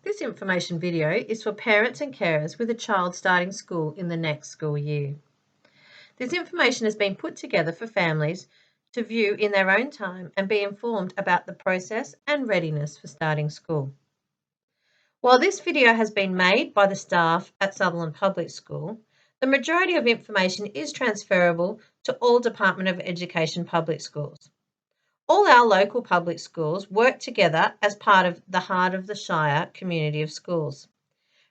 This information video is for parents and carers with a child starting school in the next school year. This information has been put together for families to view in their own time and be informed about the process and readiness for starting school. While this video has been made by the staff at Sutherland Public School, the majority of information is transferable to all Department of Education public schools. All our local public schools work together as part of the Heart of the Shire community of schools.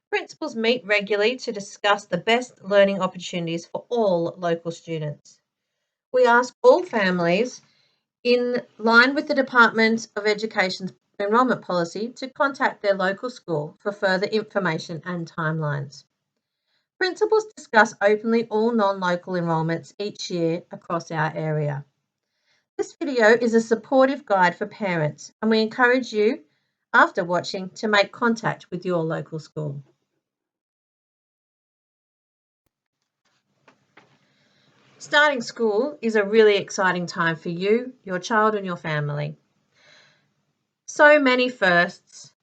Principals meet regularly to discuss the best learning opportunities for all local students. We ask all families, in line with the Department of Education's enrolment policy, to contact their local school for further information and timelines. Principals discuss openly all non-local enrolments each year across our area. This video is a supportive guide for parents, and we encourage you, after watching, to make contact with your local school. Starting school is a really exciting time for you, your child, and your family. So many firsts,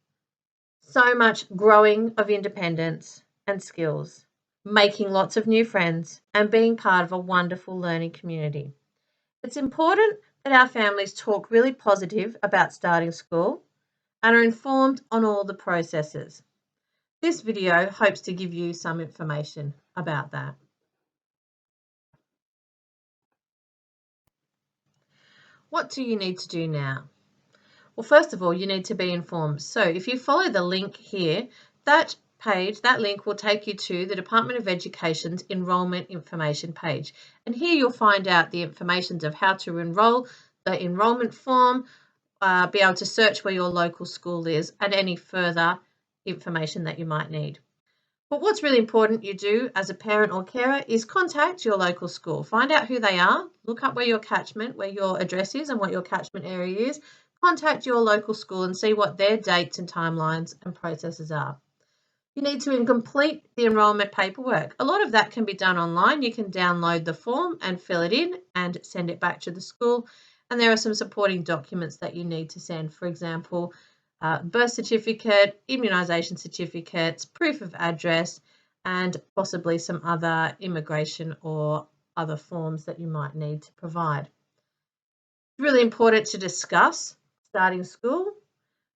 so much growing of independence and skills, making lots of new friends, and being part of a wonderful learning community. It's important that our families talk really positive about starting school and are informed on all the processes. This video hopes to give you some information about that. What do you need to do now? Well, first of all, you need to be informed. So if you follow the link here, that link will take you to the Department of Education's enrolment information page. And here you'll find out the information of how to enrol, the enrolment form, be able to search where your local school is, and any further information that you might need. But what's really important you do as a parent or carer is contact your local school. Find out who they are, look up where your address is and what your catchment area is. Contact your local school and see what their dates and timelines and processes are. You need to complete the enrolment paperwork. A lot of that can be done online. You can download the form and fill it in and send it back to the school. And there are some supporting documents that you need to send, for example, birth certificate, immunisation certificates, proof of address, and possibly some other immigration or other forms that you might need to provide. It's really important to discuss starting school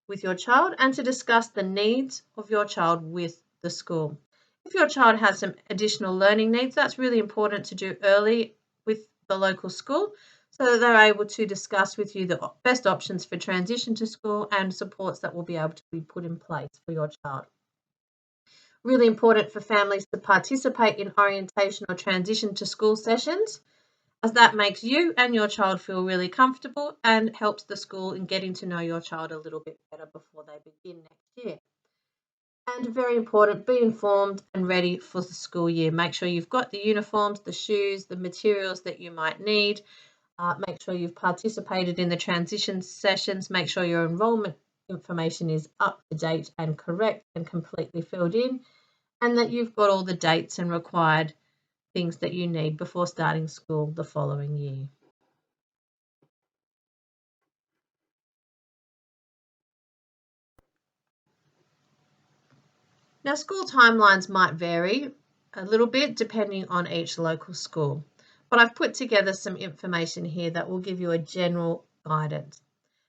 with your child and to discuss the needs of your child with the school. If your child has some additional learning needs, that's really important to do early with the local school so that they're able to discuss with you the best options for transition to school and supports that will be able to be put in place for your child. Really important for families to participate in orientation or transition to school sessions, as that makes you and your child feel really comfortable and helps the school in getting to know your child a little bit better before they begin next year. And very important, be informed and ready for the school year. Make sure you've got the uniforms, the shoes, the materials that you might need. Make sure you've participated in the transition sessions. Make sure your enrolment information is up to date and correct and completely filled in, and that you've got all the dates and required things that you need before starting school the following year. Now, school timelines might vary a little bit depending on each local school, but I've put together some information here that will give you a general guidance.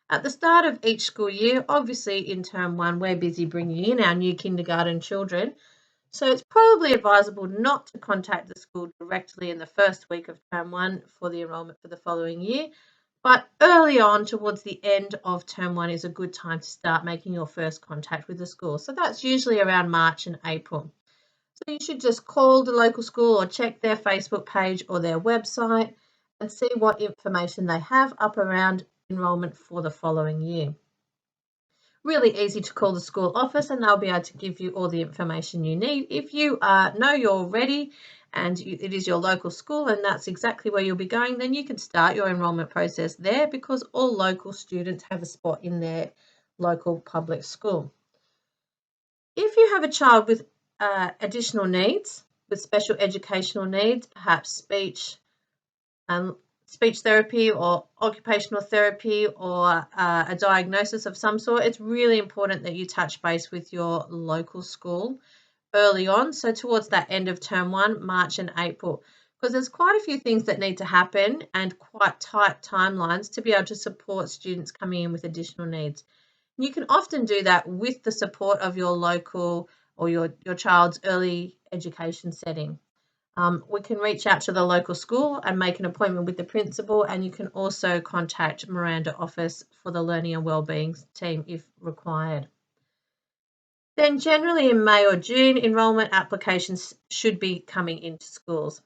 At the start of each school year, obviously in term 1, we're busy bringing in our new kindergarten children, so it's probably advisable not to contact the school directly in the first week of term 1 for the enrolment for the following year, but early on towards the end of term 1 is a good time to start making your first contact with the school. So that's usually around March and April. So you should just call the local school or check their Facebook page or their website and see what information they have up around enrolment for the following year. Really easy to call the school office and they'll be able to give you all the information you need. If you know you're ready and it is your local school and that's exactly where you'll be going, then you can start your enrolment process there because all local students have a spot in their local public school. If you have a child with additional needs, with special educational needs, perhaps speech and speech therapy or occupational therapy or a diagnosis of some sort, it's really important that you touch base with your local school early on, so towards that end of term 1, March and April, because there's quite a few things that need to happen and quite tight timelines to be able to support students coming in with additional needs. You can often do that with the support of your local or your child's early education setting. We can reach out to the local school and make an appointment with the principal, and you can also contact Miranda office for the learning and wellbeing team if required. Then generally in May or June, enrolment applications should be coming into schools.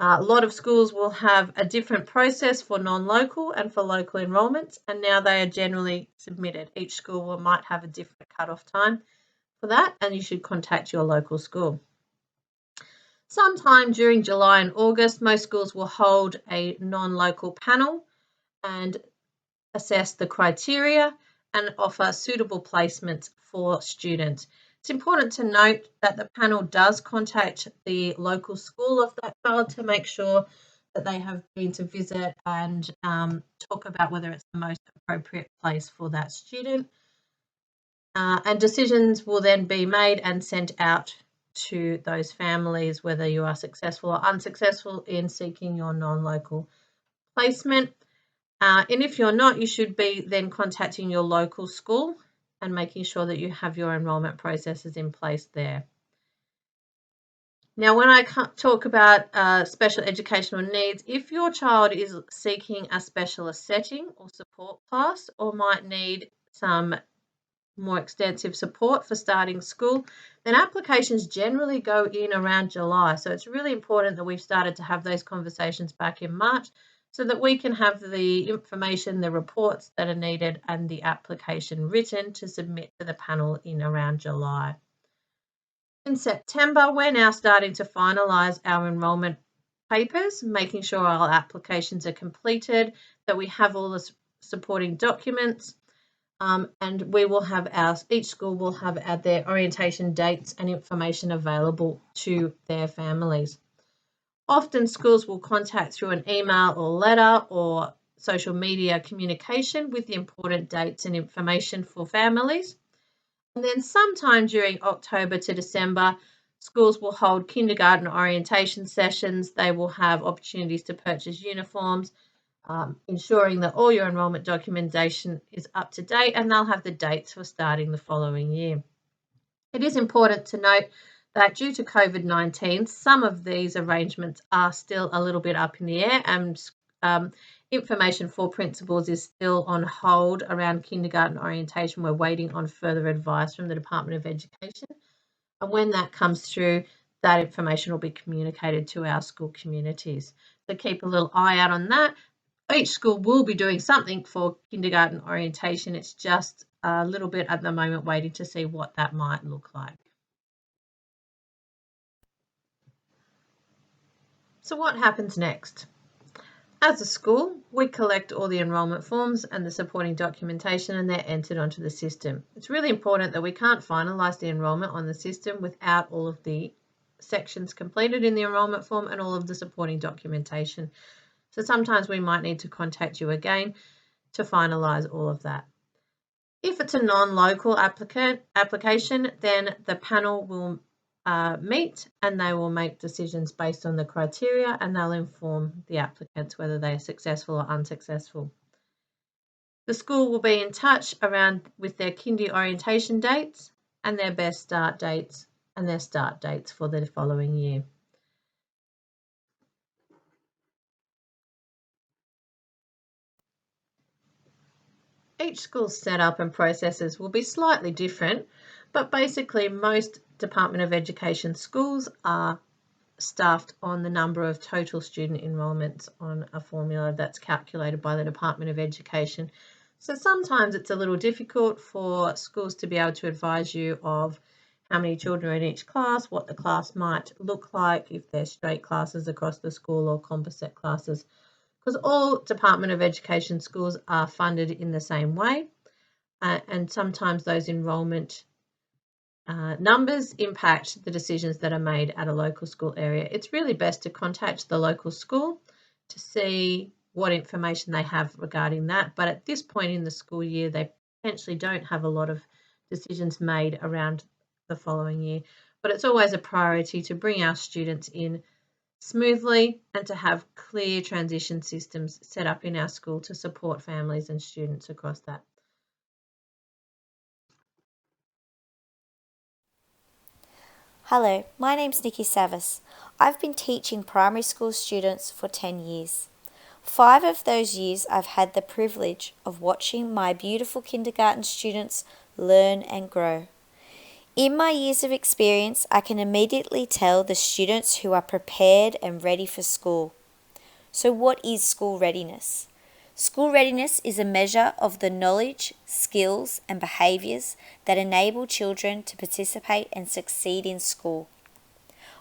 A lot of schools will have a different process for non-local and for local enrolments, and now they are generally submitted. Each school might have a different cut-off time for that, and you should contact your local school. Sometime during July and August, most schools will hold a non-local panel and assess the criteria and offer suitable placements for students. It's important to note that the panel does contact the local school of that child to make sure that they have been to visit and talk about whether it's the most appropriate place for that student. And decisions will then be made and sent out to those families, whether you are successful or unsuccessful in seeking your non-local placement. And if you're not, you should be then contacting your local school and making sure that you have your enrolment processes in place there. Now, when I talk about special educational needs, if your child is seeking a specialist setting or support class or might need some more extensive support for starting school, then applications generally go in around July. So it's really important that we've started to have those conversations back in March so that we can have the information, the reports that are needed and the application written to submit to the panel in around July. In September, we're now starting to finalise our enrolment papers, making sure our applications are completed, that we have all the supporting documents, and we will have each school will have their orientation dates and information available to their families. Often schools will contact through an email or letter or social media communication with the important dates and information for families. And then sometime during October to December, schools will hold kindergarten orientation sessions. They will have opportunities to purchase uniforms, ensuring that all your enrolment documentation is up to date, and they'll have the dates for starting the following year. It is important to note that due to COVID-19, some of these arrangements are still a little bit up in the air, and information for principals is still on hold around kindergarten orientation. We're waiting on further advice from the Department of Education, and when that comes through, that information will be communicated to our school communities. So keep a little eye out on that. Each school will be doing something for kindergarten orientation. It's just a little bit at the moment waiting to see what that might look like. So what happens next? As a school, we collect all the enrolment forms and the supporting documentation, and they're entered onto the system. It's really important that we can't finalise the enrolment on the system without all of the sections completed in the enrolment form and all of the supporting documentation. So sometimes we might need to contact you again to finalise all of that. If it's a non-local application, then the panel will meet and they will make decisions based on the criteria, and they'll inform the applicants whether they are successful or unsuccessful. The school will be in touch with their kindy orientation dates and their best start dates and their start dates for the following year. Each school's setup and processes will be slightly different, but basically most Department of Education schools are staffed on the number of total student enrolments on a formula that's calculated by the Department of Education. So sometimes it's a little difficult for schools to be able to advise you of how many children are in each class, what the class might look like, if they're straight classes across the school or composite classes, because all Department of Education schools are funded in the same way, and sometimes those enrolment numbers impact the decisions that are made at a local school area. It's really best to contact the local school to see what information they have regarding that. But at this point in the school year, they potentially don't have a lot of decisions made around the following year. But it's always a priority to bring our students in smoothly and to have clear transition systems set up in our school to support families and students across that. Hello, my name's Nikki Savas. I've been teaching primary school students for 10 years. 5 of those years I've had the privilege of watching my beautiful kindergarten students learn and grow. In my years of experience, I can immediately tell the students who are prepared and ready for school. So what is school readiness? School readiness is a measure of the knowledge, skills and behaviours that enable children to participate and succeed in school.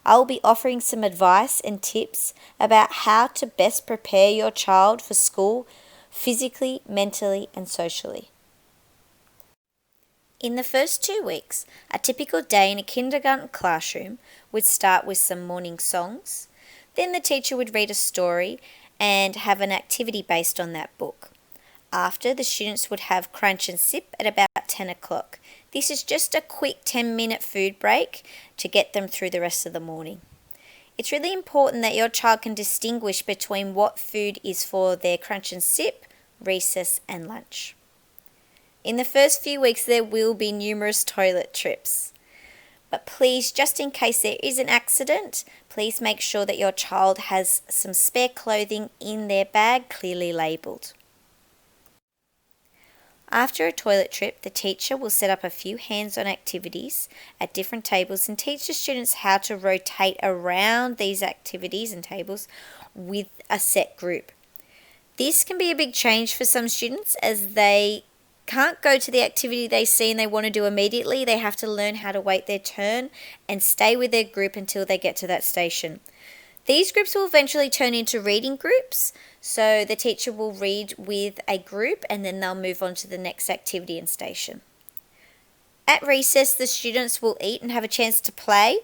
I will be offering some advice and tips about how to best prepare your child for school physically, mentally and socially. In the first 2 weeks, a typical day in a kindergarten classroom would start with some morning songs. Then the teacher would read a story and have an activity based on that book. After, the students would have crunch and sip at about 10 o'clock. This is just a quick 10-minute food break to get them through the rest of the morning. It's really important that your child can distinguish between what food is for their crunch and sip, recess and lunch. In the first few weeks, there will be numerous toilet trips. But please, just in case there is an accident, please make sure that your child has some spare clothing in their bag clearly labelled. After a toilet trip, the teacher will set up a few hands-on activities at different tables and teach the students how to rotate around these activities and tables with a set group. This can be a big change for some students as they can't go to the activity they see and they want to do immediately. They have to learn how to wait their turn and stay with their group until they get to that station. These groups will eventually turn into reading groups, so the teacher will read with a group and then they'll move on to the next activity and station. At recess, the students will eat and have a chance to play,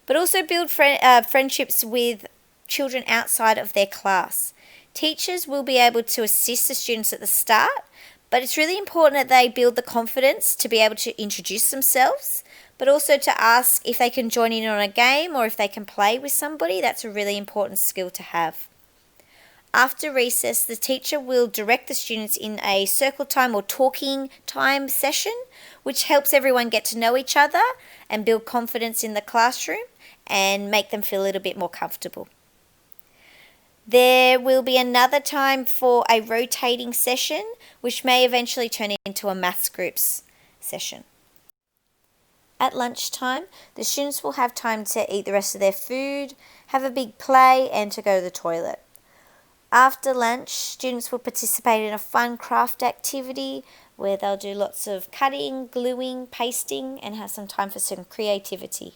but also build friendships with children outside of their class. Teachers will be able to assist the students at the start, but it's really important that they build the confidence to be able to introduce themselves, but also to ask if they can join in on a game or if they can play with somebody. That's a really important skill to have. After recess, the teacher will direct the students in a circle time or talking time session, which helps everyone get to know each other and build confidence in the classroom and make them feel a little bit more comfortable. There will be another time for a rotating session, which may eventually turn into a maths groups session. At lunchtime, the students will have time to eat the rest of their food, have a big play, and to go to the toilet. After lunch, students will participate in a fun craft activity where they'll do lots of cutting, gluing, pasting, and have some time for some creativity.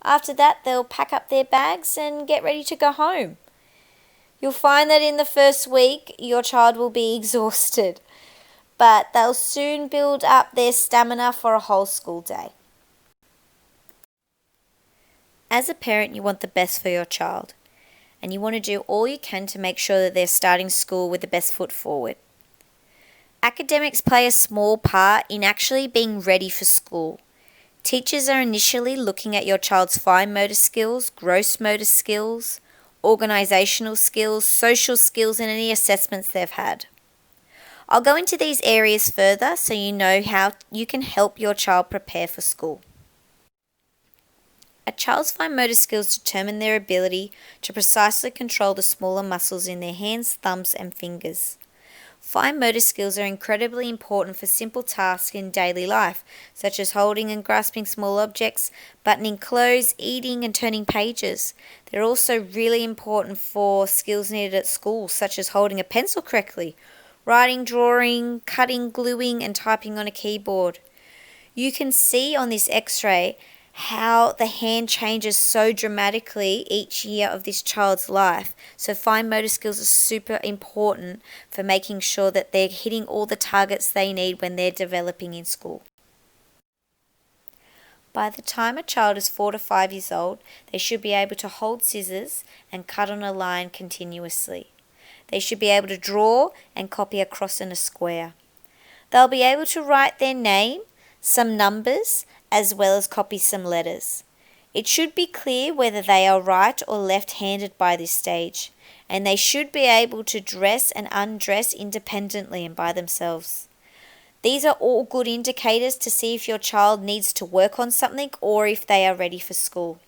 After that, they'll pack up their bags and get ready to go home. You'll find that in the first week, your child will be exhausted, but they'll soon build up their stamina for a whole school day. As a parent, you want the best for your child, and you want to do all you can to make sure that they're starting school with the best foot forward. Academics play a small part in actually being ready for school. Teachers are initially looking at your child's fine motor skills, gross motor skills, organisational skills, social skills, and any assessments they've had. I'll go into these areas further so you know how you can help your child prepare for school. A child's fine motor skills determine their ability to precisely control the smaller muscles in their hands, thumbs, and fingers. Fine motor skills are incredibly important for simple tasks in daily life, such as holding and grasping small objects, buttoning clothes, eating and turning pages. They're also really important for skills needed at school, such as holding a pencil correctly, writing, drawing, cutting, gluing and typing on a keyboard. You can see on this x-ray how the hand changes so dramatically each year of this child's life. So fine motor skills are super important for making sure that they're hitting all the targets they need when they're developing in school. By the time a child is 4 to 5 years old, they should be able to hold scissors and cut on a line continuously. They should be able to draw and copy a cross and a square. They'll be able to write their name, some numbers, as well as copy some letters. It should be clear whether they are right or left-handed by this stage, and they should be able to dress and undress independently and by themselves. These are all good indicators to see if your child needs to work on something or if they are ready for school.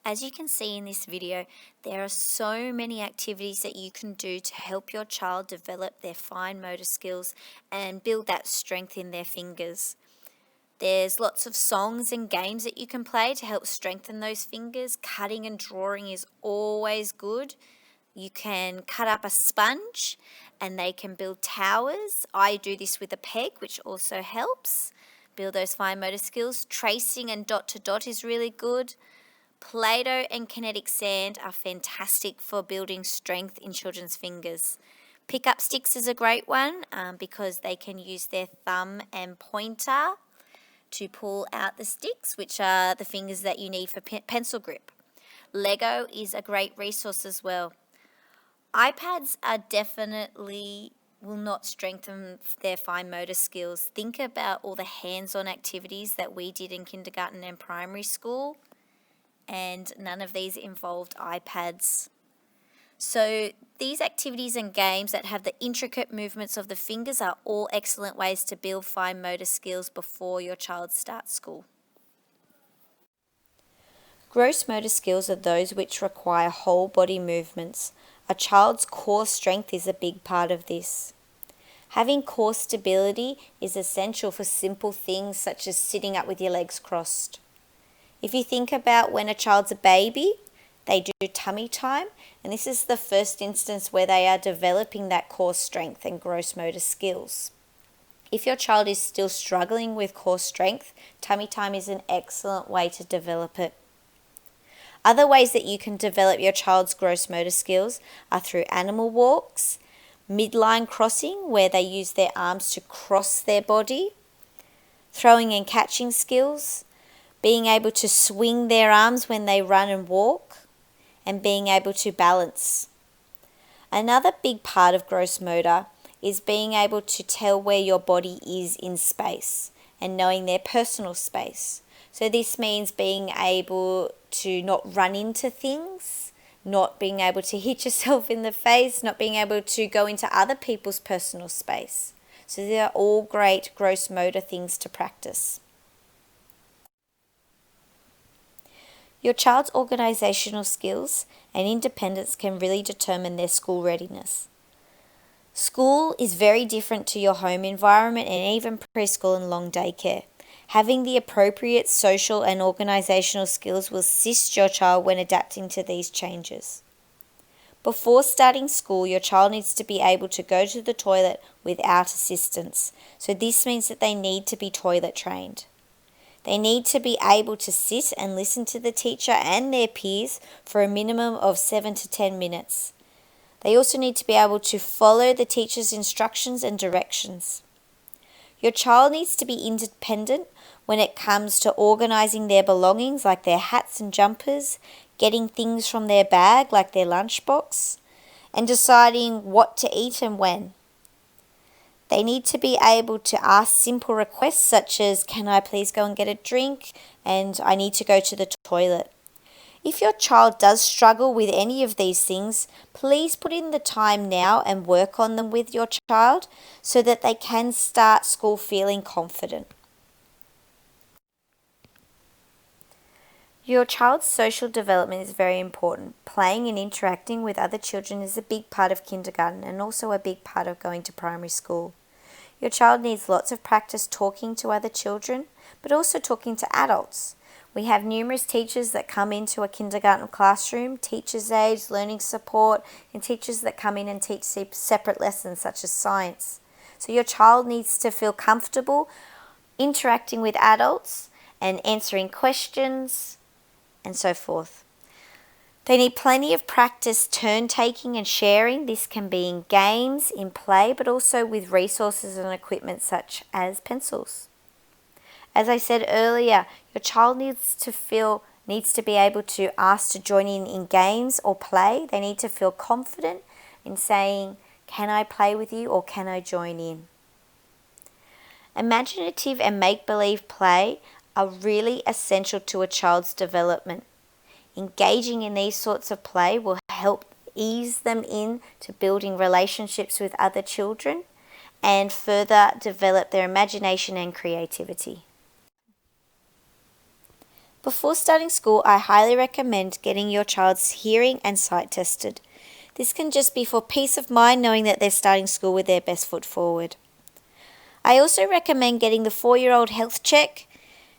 As you can see in this video, there are so many activities that you can do to help your child develop their fine motor skills and build that strength in their fingers. There's lots of songs and games that you can play to help strengthen those fingers. Cutting and drawing is always good. You can cut up a sponge and they can build towers. I do this with a peg, which also helps build those fine motor skills. Tracing and dot to dot is really good. Play-Doh and kinetic sand are fantastic for building strength in children's fingers. Pick up sticks is a great one because they can use their thumb and pointer to pull out the sticks, which are the fingers that you need for pencil grip. Lego is a great resource as well. iPads are definitely will not strengthen their fine motor skills. Think about all the hands-on activities that we did in kindergarten and primary school, and none of these involved iPads. So these activities and games that have the intricate movements of the fingers are all excellent ways to build fine motor skills before your child starts school. Gross motor skills are those which require whole body movements. A child's core strength is a big part of this. Having core stability is essential for simple things such as sitting up with your legs crossed. If you think about when a child's a baby, they do tummy time, and this is the first instance where they are developing that core strength and gross motor skills. If your child is still struggling with core strength, tummy time is an excellent way to develop it. Other ways that you can develop your child's gross motor skills are through animal walks, midline crossing, where they use their arms to cross their body, throwing and catching skills, being able to swing their arms when they run and walk, and being able to balance. Another big part of gross motor is being able to tell where your body is in space and knowing their personal space. So this means being able to not run into things, not being able to hit yourself in the face, not being able to go into other people's personal space. So they are all great gross motor things to practice. Your child's organisational skills and independence can really determine their school readiness. School is very different to your home environment and even preschool and long daycare. Having the appropriate social and organisational skills will assist your child when adapting to these changes. Before starting school, your child needs to be able to go to the toilet without assistance. So this means that they need to be toilet trained. They need to be able to sit and listen to the teacher and their peers for a minimum of 7 to 10 minutes. They also need to be able to follow the teacher's instructions and directions. Your child needs to be independent when it comes to organising their belongings like their hats and jumpers, getting things from their bag like their lunchbox, and deciding what to eat and when. They need to be able to ask simple requests such as, "Can I please go and get a drink?" and "I need to go to the toilet." If your child does struggle with any of these things, please put in the time now and work on them with your child so that they can start school feeling confident. Your child's social development is very important. Playing and interacting with other children is a big part of kindergarten and also a big part of going to primary school. Your child needs lots of practice talking to other children, but also talking to adults. We have numerous teachers that come into a kindergarten classroom, teachers' aides, learning support, and teachers that come in and teach separate lessons such as science. So your child needs to feel comfortable interacting with adults and answering questions and so forth. They need plenty of practice turn-taking and sharing. This can be in games, in play, but also with resources and equipment such as pencils. As I said earlier, your child needs to be able to ask to join in games or play. They need to feel confident in saying, "Can I play with you or can I join in?" Imaginative and make-believe play are really essential to a child's development. Engaging in these sorts of play will help ease them into building relationships with other children and further develop their imagination and creativity. Before starting school, I highly recommend getting your child's hearing and sight tested. This can just be for peace of mind knowing that they're starting school with their best foot forward. I also recommend getting the 4-year-old health check,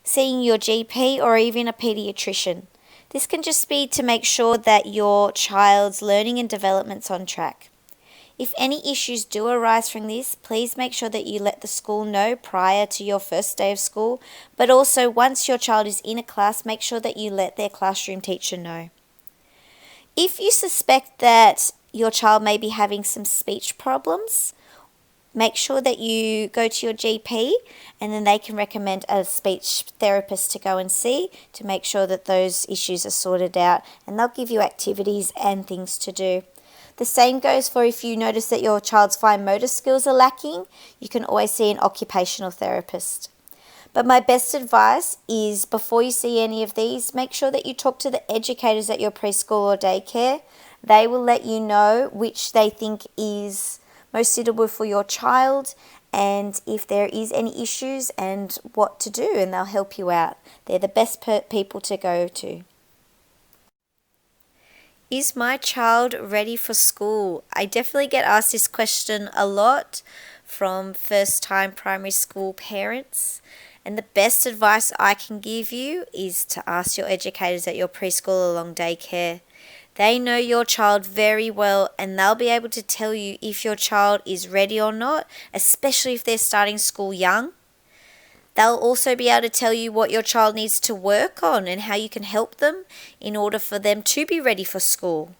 seeing your GP or even a paediatrician. This can just be to make sure that your child's learning and development's on track. If any issues do arise from this, please make sure that you let the school know prior to your first day of school, but also once your child is in a class, make sure that you let their classroom teacher know. If you suspect that your child may be having some speech problems, make sure that you go to your GP and then they can recommend a speech therapist to go and see to make sure that those issues are sorted out, and they'll give you activities and things to do. The same goes for if you notice that your child's fine motor skills are lacking, you can always see an occupational therapist. But my best advice is before you see any of these, make sure that you talk to the educators at your preschool or daycare. They will let you know which they think is most suitable for your child and if there is any issues and what to do, and they'll help you out. They're the best people to go to. Is my child ready for school? I definitely get asked this question a lot from first-time primary school parents. And the best advice I can give you is to ask your educators at your preschool or long daycare. They know your child very well and they'll be able to tell you if your child is ready or not, especially if they're starting school young. They'll also be able to tell you what your child needs to work on and how you can help them in order for them to be ready for school.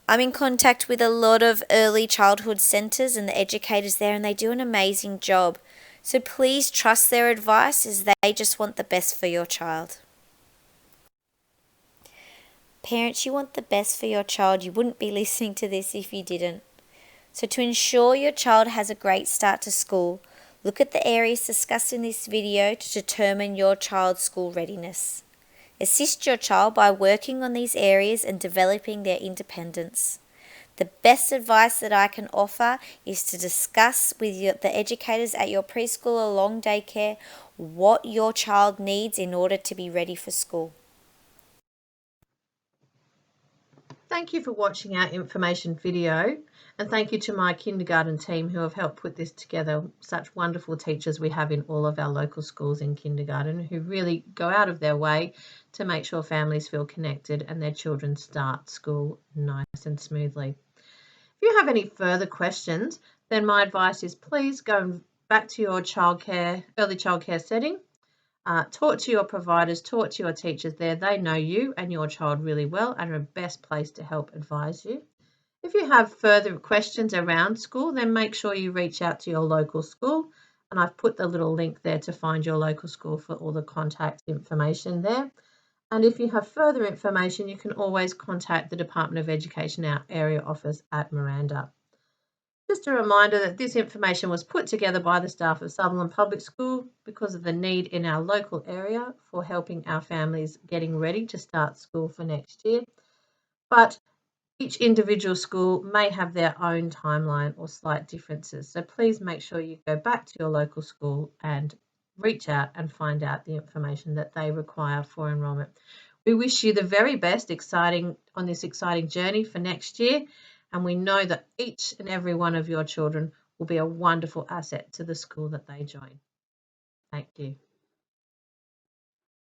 I'm in contact with a lot of early childhood centres and the educators there, and they do an amazing job. So please trust their advice, as they just want the best for your child. Parents, you want the best for your child. You wouldn't be listening to this if you didn't. So to ensure your child has a great start to school, look at the areas discussed in this video to determine your child's school readiness. Assist your child by working on these areas and developing their independence. The best advice that I can offer is to discuss with the educators at your preschool or long daycare what your child needs in order to be ready for school. Thank you for watching our information video, and thank you to my kindergarten team who have helped put this together. Such wonderful teachers we have in all of our local schools in kindergarten who really go out of their way to make sure families feel connected and their children start school nice and smoothly. If you have any further questions, then my advice is please go back to your early childcare setting. Talk to your providers, talk to your teachers there. They know you and your child really well and are the best place to help advise you. If you have further questions around school, then make sure you reach out to your local school. And I've put the little link there to find your local school for all the contact information there. And if you have further information, you can always contact the Department of Education, our area office at Miranda. Just a reminder that this information was put together by the staff of Sutherland Public School because of the need in our local area for helping our families getting ready to start school for next year. But each individual school may have their own timeline or slight differences. So please make sure you go back to your local school and reach out and find out the information that they require for enrolment. We wish you the very best on this exciting journey for next year. And we know that each and every one of your children will be a wonderful asset to the school that they join. Thank you.